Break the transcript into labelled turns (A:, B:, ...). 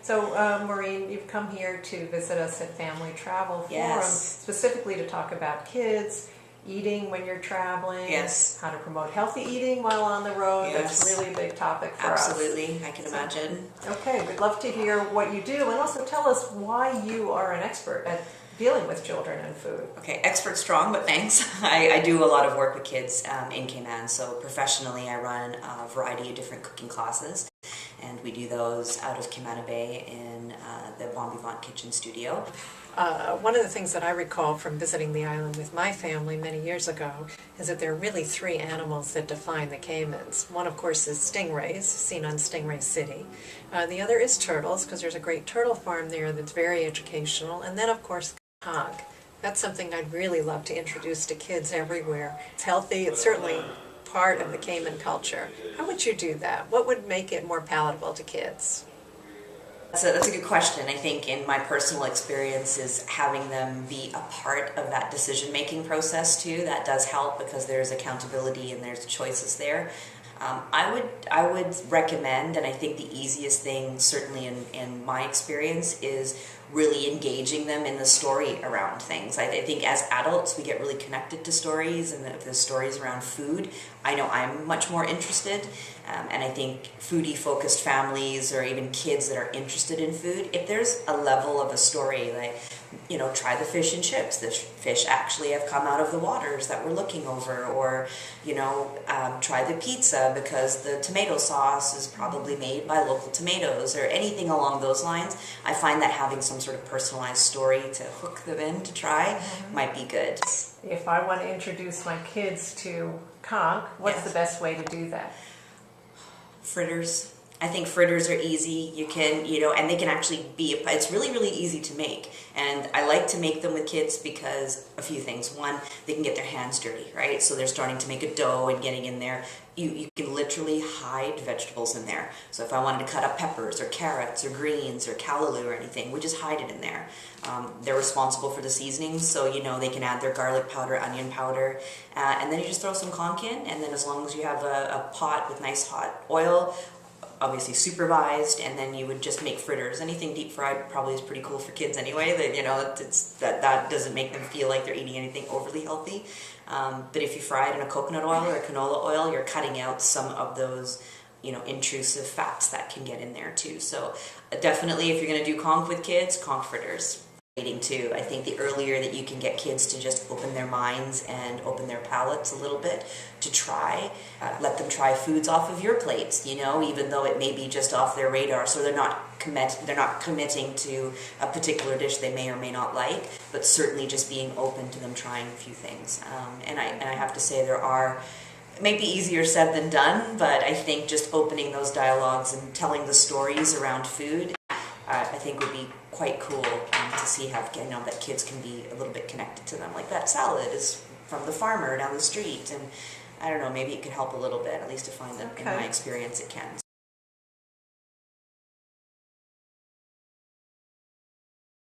A: So, Maureen, you've come here to visit us at Family Travel Forum,
B: Yes.
A: specifically to talk about kids, eating when you're traveling,
B: Yes.
A: how to promote healthy eating while on the road.
B: Yes.
A: That's really a big topic for us.
B: Absolutely, I can imagine.
A: Okay, we'd love to hear what you do, and also tell us why you are an expert at dealing with children and food.
B: Okay, expert strong, but thanks. I do a lot of work with kids in Cayman, so professionally I run a variety of different cooking classes, and we do those out of Cayman Bay in the Bon Vivant Kitchen Studio.
A: One of the things that I recall from visiting the island with my family many years ago is that there are really three animals that define the Caymans. One, of course, is stingrays, seen on Stingray City. The other is turtles, because there's a great turtle farm there that's very educational. And then, of course, conch. That's something I'd really love to introduce to kids everywhere. It's healthy. It's certainly part of the Cayman culture. How would you do that? What would make it more palatable to kids?
B: That's a good question. I think in my personal experience is having them be a part of that decision-making process too. That does help because there's accountability and there's choices there. I would recommend, and I think the easiest thing, certainly in my experience, is really engaging them in the story around things. I think as adults we get really connected to stories, and if the stories around food, I know I'm much more interested, and I think foodie focused families or even kids that are interested in food, if there's a level of a story, like, you know, try the fish and chips. The fish actually have come out of the waters that we're looking over, or, you know, try the pizza because the tomato sauce is probably made by local tomatoes, or anything along those lines. I find that having some sort of personalized story to hook them in to try might be good.
A: If I want to introduce my kids to conch, what's the best way to do that?
B: Fritters. I think fritters are easy. You can, you know, and they can actually be, it's really, really easy to make. And I like to make them with kids because a few things. One, they can get their hands dirty, right? So they're starting to make a dough and getting in there. You can literally hide vegetables in there. So if I wanted to cut up peppers or carrots or greens or callaloo or anything, we just hide it in there. They're responsible for the seasonings, so, you know, they can add their garlic powder, onion powder, and then you just throw some conch in, and then as long as you have a pot with nice hot oil, obviously supervised, and then you would just make fritters. Anything deep fried probably is pretty cool for kids anyway. That, you know, that doesn't make them feel like they're eating anything overly healthy. But if you fry it in a coconut oil or a canola oil, you're cutting out some of those, you know, intrusive fats that can get in there too. So definitely, if you're going to do conch with kids, conch fritters. Eating too. I think the earlier that you can get kids to just open their minds and open their palates a little bit to try, let them try foods off of your plates, you know, even though it may be just off their radar, so they're not committing to a particular dish they may or may not like, but certainly just being open to them trying a few things. And I have to say there are, it may be easier said than done, but I think just opening those dialogues and telling the stories around food, I think would be quite cool to see how, you know, that kids can be a little bit connected to them. Like that salad is from the farmer down the street, and I don't know, maybe it could help a little bit, at least to find them. In my experience, it can.